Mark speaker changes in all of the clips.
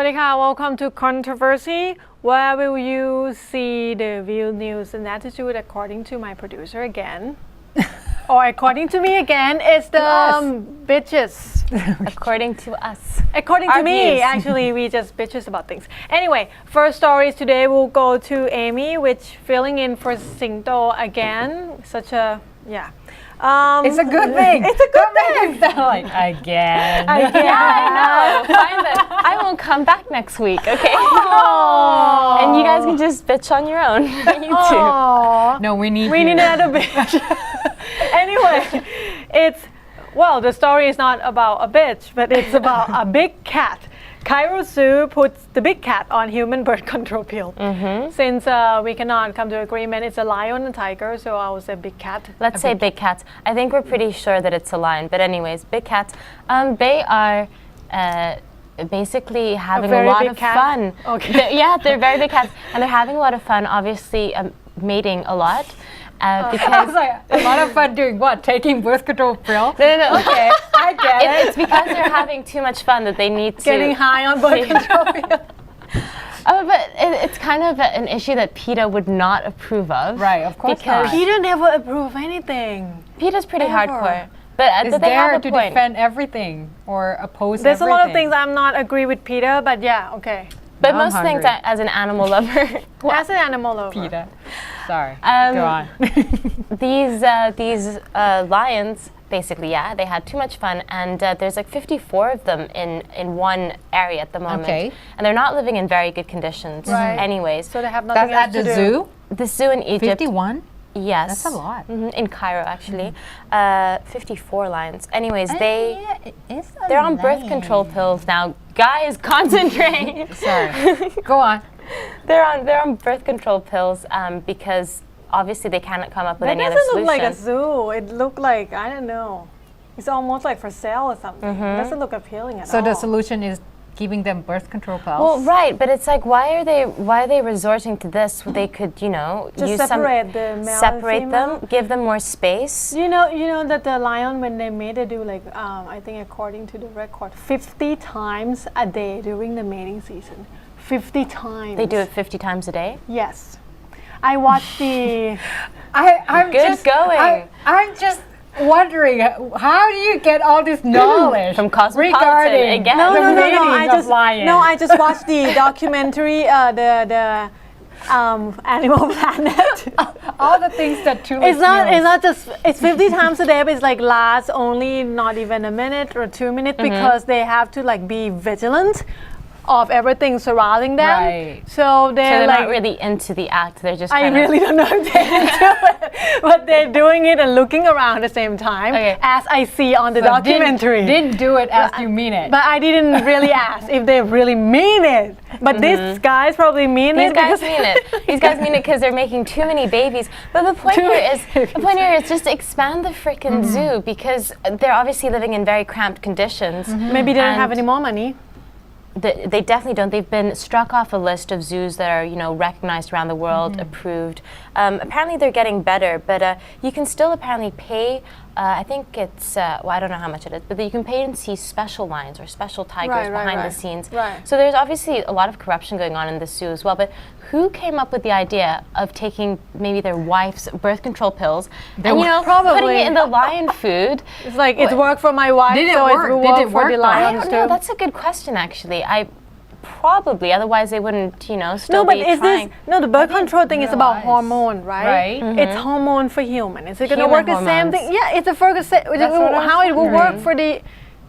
Speaker 1: วัสดีค่ะ Welcome to Kontroversy, where will you see the view news and attitude according to my producer again. Or according to me again, it's the bitches.
Speaker 2: According to us.
Speaker 1: According to me, actually, we just bitches about things. Anyway, first stories today will go to Amy, which filling in for Singto again. Such a, yeah.
Speaker 3: It's a good thing.
Speaker 1: It's a good thing.
Speaker 3: Like, again.
Speaker 2: Yeah, I know. Fine, but I won't come back next week, okay? And you guys can just bitch on your own. You too.
Speaker 3: No, we need
Speaker 1: another bitch. Anyway, the story is not about a bitch, but it's about a big cat. Cairo Zoo puts the big cat on human birth control pill. Since we cannot come to agreement, it's a lion and tiger, so I will say big cat.
Speaker 2: Let's say big cats. I think we're pretty sure that it's a lion, but anyways, big cats. They are basically having a lot of fun.
Speaker 1: Okay.
Speaker 2: They're very big cats, and they're having a lot of fun, obviously mating a lot. Because
Speaker 3: I was like, a lot of fun doing what? Taking birth control pill?
Speaker 2: No.
Speaker 3: Okay, I get it.
Speaker 2: It's because they're having too much fun that they need to...
Speaker 1: Getting high on birth control pill.
Speaker 2: But it's kind of an issue that PETA would not approve of.
Speaker 3: Right, of course
Speaker 2: because
Speaker 3: not.
Speaker 1: PETA never approve anything.
Speaker 2: PETA's pretty
Speaker 1: Ever.
Speaker 2: hardcore. But
Speaker 3: It's
Speaker 2: they
Speaker 3: there
Speaker 2: have
Speaker 3: to
Speaker 2: a point.
Speaker 3: defend everything or oppose
Speaker 1: There's
Speaker 3: everything.
Speaker 1: a lot of things I'm not agree with PETA, but yeah, okay.
Speaker 2: But
Speaker 3: Now
Speaker 2: most
Speaker 3: I'm
Speaker 2: things,
Speaker 3: hungry.
Speaker 2: as an animal lover...
Speaker 1: As an animal lover.
Speaker 3: PETA. Sorry, go on.
Speaker 2: These lions, basically, they had too much fun, and there's like 54 of them in one area at the moment.
Speaker 3: Okay.
Speaker 2: And they're not living in very good conditions anyways.
Speaker 1: So they have nothing
Speaker 3: That's
Speaker 1: else
Speaker 3: at
Speaker 1: to
Speaker 3: the
Speaker 1: do.
Speaker 3: zoo?
Speaker 2: The zoo in Egypt...
Speaker 3: 51?
Speaker 2: Yes.
Speaker 3: That's a lot.
Speaker 2: In Cairo, actually. 54 lions. Anyways, they're on birth control pills now. Guys, concentrate!
Speaker 3: Sorry. Go on.
Speaker 2: They're on birth control pills because obviously they cannot come up with any other
Speaker 1: That
Speaker 2: solution.
Speaker 1: doesn't look like a zoo. It looked like, I don't know. It's almost like for sale or something. It doesn't look appealing at all.
Speaker 3: So the solution is giving them birth control pills?
Speaker 2: Well, right, but it's like, why are they resorting to this? They could,
Speaker 1: just
Speaker 2: use
Speaker 1: separate the male
Speaker 2: separate
Speaker 1: and
Speaker 2: them,
Speaker 1: female.
Speaker 2: give them more space.
Speaker 1: You know that the lion, when they mate, they do like I think according to the record, 50 times a day during the mating season. 50 times.
Speaker 2: They do it 50 times a day?
Speaker 1: Yes. I watched the.
Speaker 3: I'm just wondering, how do you get all this knowledge
Speaker 2: From Cosmopolitan
Speaker 3: regarding
Speaker 2: again?
Speaker 3: the
Speaker 1: No,
Speaker 3: mating of lions?
Speaker 1: I just watched the documentary, the Animal Planet.
Speaker 3: All the things that truly
Speaker 1: It's not just, it's 50 times a day, but it's like lasts only not even a minute or 2 minutes because they have to like be vigilant of everything surrounding them.
Speaker 3: Right.
Speaker 1: So they're
Speaker 2: not really into the act. They're just
Speaker 1: I
Speaker 2: kind
Speaker 1: really don't know if they're into it, but they're doing it and looking around at the same time, as I see on the documentary.
Speaker 3: Didn't do it as you mean it.
Speaker 1: But I didn't really ask if they really mean it. But these guys probably mean it.
Speaker 2: These guys mean it. These guys mean it because they're making too many babies. But the point here is just expand the frickin' zoo because they're obviously living in very cramped conditions.
Speaker 1: Maybe they don't have any more money.
Speaker 2: They definitely don't. They've been struck off a list of zoos that are, recognized around the world, approved. Apparently, they're getting better, but you can still apparently pay. I think it's I don't know how much it is, but you can pay and see special lions or special tigers behind the scenes.
Speaker 1: Right.
Speaker 2: So there's obviously a lot of corruption going on in the zoo as well. But who came up with the idea of taking maybe their wife's birth control pills and putting it in the lion food?
Speaker 1: It's like it's worked for my wife,
Speaker 3: Did it
Speaker 1: so
Speaker 3: work?
Speaker 1: it will
Speaker 3: Did
Speaker 1: work
Speaker 3: it
Speaker 1: for
Speaker 3: work
Speaker 1: the
Speaker 3: though?
Speaker 1: lions
Speaker 2: I don't know.
Speaker 1: too.
Speaker 2: That's a good question, actually. Probably, otherwise they wouldn't, still
Speaker 1: No, but
Speaker 2: be
Speaker 1: is
Speaker 2: trying.
Speaker 1: the birth control thing is about
Speaker 3: realize.
Speaker 1: hormone, right?
Speaker 3: Right.
Speaker 1: It's hormone for human. Is it going to
Speaker 2: Human
Speaker 1: work the same
Speaker 2: hormones.
Speaker 1: thing? Yeah, it's a focus.
Speaker 3: what I was
Speaker 1: How it will work
Speaker 3: wondering.
Speaker 1: for the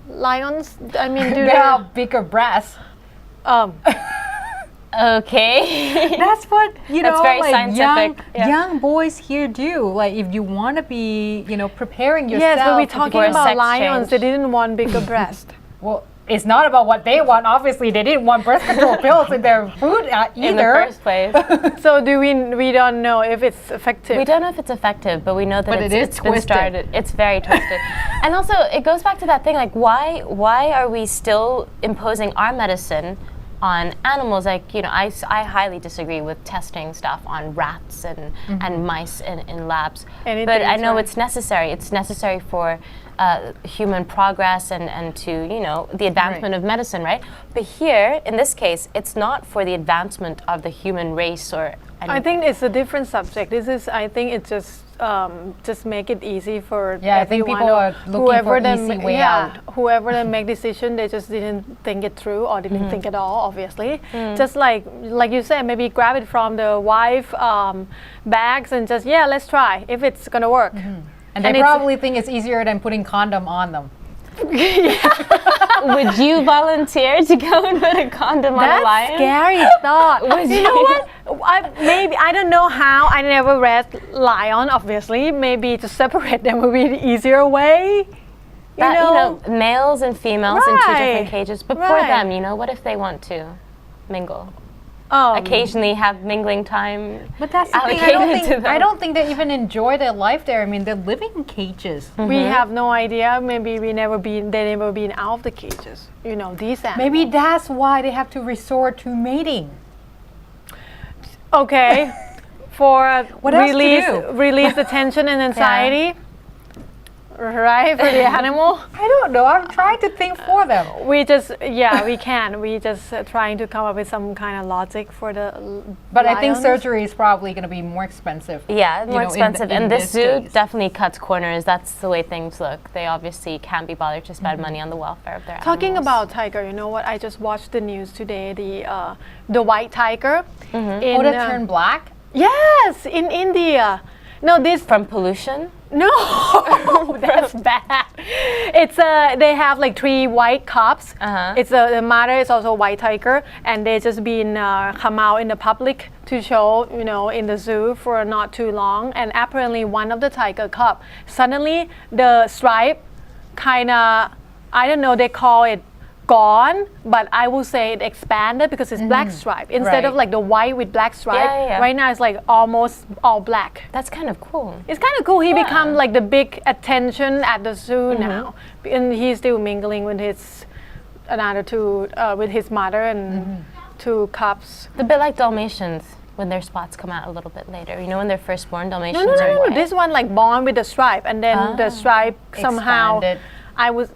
Speaker 1: lions? I mean, do
Speaker 3: They
Speaker 1: they?
Speaker 3: have bigger breasts.
Speaker 2: Okay.
Speaker 3: That's what
Speaker 2: That's very scientific.
Speaker 3: young boys here do. Like if you want to be, preparing yourself.
Speaker 1: Yes, but we're
Speaker 3: to
Speaker 1: talking
Speaker 2: for a
Speaker 1: about
Speaker 2: sex
Speaker 1: lions.
Speaker 2: change.
Speaker 1: They didn't want bigger breast.
Speaker 3: Well, it's not about what they want. Obviously, they didn't want birth control pills in their food either.
Speaker 2: In the first place.
Speaker 1: So we don't know if it's effective.
Speaker 2: We don't know if it's effective, but we know that
Speaker 3: But
Speaker 2: it's been
Speaker 3: twisted.
Speaker 2: started. It's very twisted. And also, it goes back to that thing, like why are we still imposing our medicine on animals. Like, I highly disagree with testing stuff on rats and mice in labs. But I know it's necessary. It's necessary for human progress and to, the advancement of medicine, right? But here, in this case, it's not for the advancement of the human race or anything.
Speaker 1: I think it's a different subject. I think it's just make it easy for everyone.
Speaker 3: I think people are looking for an easy way out.
Speaker 1: Whoever they make decision, they just didn't think it through or didn't think at all, obviously. Just like you said, maybe grab it from the wife bags and just, let's try if it's going to work.
Speaker 3: And they probably think it's easier than putting condom on them.
Speaker 2: Would you volunteer to go and put a condom on a lion?
Speaker 1: That's scary thought. You know what? I don't know how. I never read lion, obviously. Maybe to separate them would be the easier way.
Speaker 2: Males and females in 2 different cages. But for them, what if they want to mingle? Occasionally have mingling time.
Speaker 3: But that's the thing. I don't think they even enjoy their life there. I mean, they're living in cages.
Speaker 1: We have no idea. Maybe they never been out of the cages. These animals.
Speaker 3: Maybe that's why they have to resort to mating.
Speaker 1: Okay, for
Speaker 3: what else to do?
Speaker 1: Release the tension and anxiety. Right, for the animal?
Speaker 3: I don't know. I'm trying to think for them.
Speaker 1: We can. We just trying to come up with some kind of logic for the
Speaker 3: But
Speaker 1: lions.
Speaker 3: I think surgery is probably going to be more expensive.
Speaker 2: Yeah, more expensive. And this zoo definitely cuts corners. That's the way things look. They obviously can't be bothered to spend money on the welfare of their
Speaker 1: Talking
Speaker 2: animals.
Speaker 1: about tiger, you know what? I just watched the news today. The white tiger.
Speaker 3: That turned black?
Speaker 1: Yes, in India. No, this
Speaker 2: from pollution.
Speaker 1: No, that's bad. It's they have like 3 white cubs. It's the mother is also a white tiger, and they just been come out in the public to show, in the zoo for not too long. And apparently, one of the tiger cub suddenly the stripe kind of, I don't know, they call it gone, but I will say it expanded because it's black stripe instead of like the white with black stripe. Right now it's like almost all black.
Speaker 2: That's kind of cool.
Speaker 1: It's kind of cool. He become like the big attention at the zoo now, and he's still mingling with his with his mother and 2 cubs.
Speaker 2: A bit like Dalmatians when their spots come out a little bit later. When they're first born, Dalmatians are
Speaker 1: No.
Speaker 2: white.
Speaker 1: This one like born with the stripe, and then the stripe somehow.
Speaker 3: Expanded.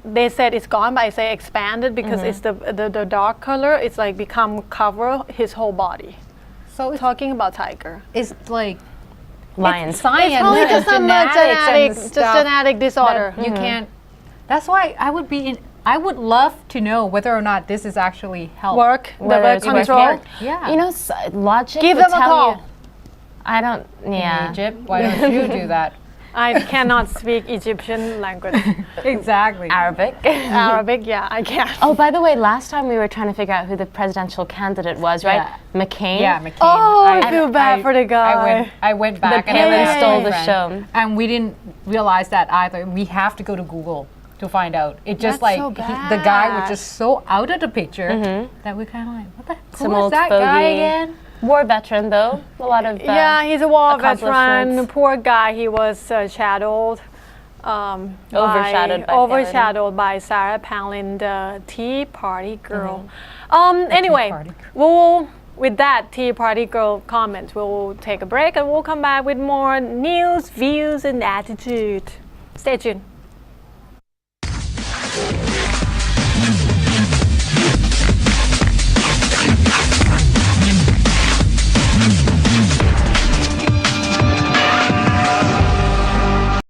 Speaker 1: They said it's gone, but I say expanded because it's the dark color. It's like become cover his whole body. So talking about tiger,
Speaker 3: it's like
Speaker 2: lions.
Speaker 3: Science.
Speaker 1: It's probably just some genetic disorder.
Speaker 3: You can't. That's why I would love to know whether or not this is actually help.
Speaker 1: The birth control.
Speaker 3: Yeah.
Speaker 2: Logic.
Speaker 1: Give them a call.
Speaker 2: I don't. Yeah.
Speaker 3: In Egypt, why don't you do that?
Speaker 1: I cannot speak Egyptian language.
Speaker 3: Exactly.
Speaker 2: Arabic.
Speaker 1: Yeah, I can.
Speaker 2: Oh, by the way, last time we were trying to figure out who the presidential candidate was, right?
Speaker 3: Yeah.
Speaker 2: McCain.
Speaker 3: Yeah, McCain.
Speaker 1: Oh, I feel bad for the guy.
Speaker 3: I went back
Speaker 2: and
Speaker 3: then
Speaker 2: stole the show.
Speaker 3: And we didn't realize that either. We have to go to Google to find out. It just
Speaker 1: That's
Speaker 3: like
Speaker 1: so
Speaker 3: the guy was just so out of the picture that we kind of like, what the
Speaker 2: Some
Speaker 3: who is
Speaker 2: old
Speaker 3: that
Speaker 2: fogey.
Speaker 3: guy again?
Speaker 2: War veteran, though. A lot of
Speaker 1: he's a war veteran.
Speaker 2: accomplishments.
Speaker 1: Poor guy. He was shadowed. Overshadowed by Sarah Palin, the Tea Party girl. Anyway, with that Tea Party girl comment, we'll take a break and we'll come back with more news, views, and attitude. Stay tuned.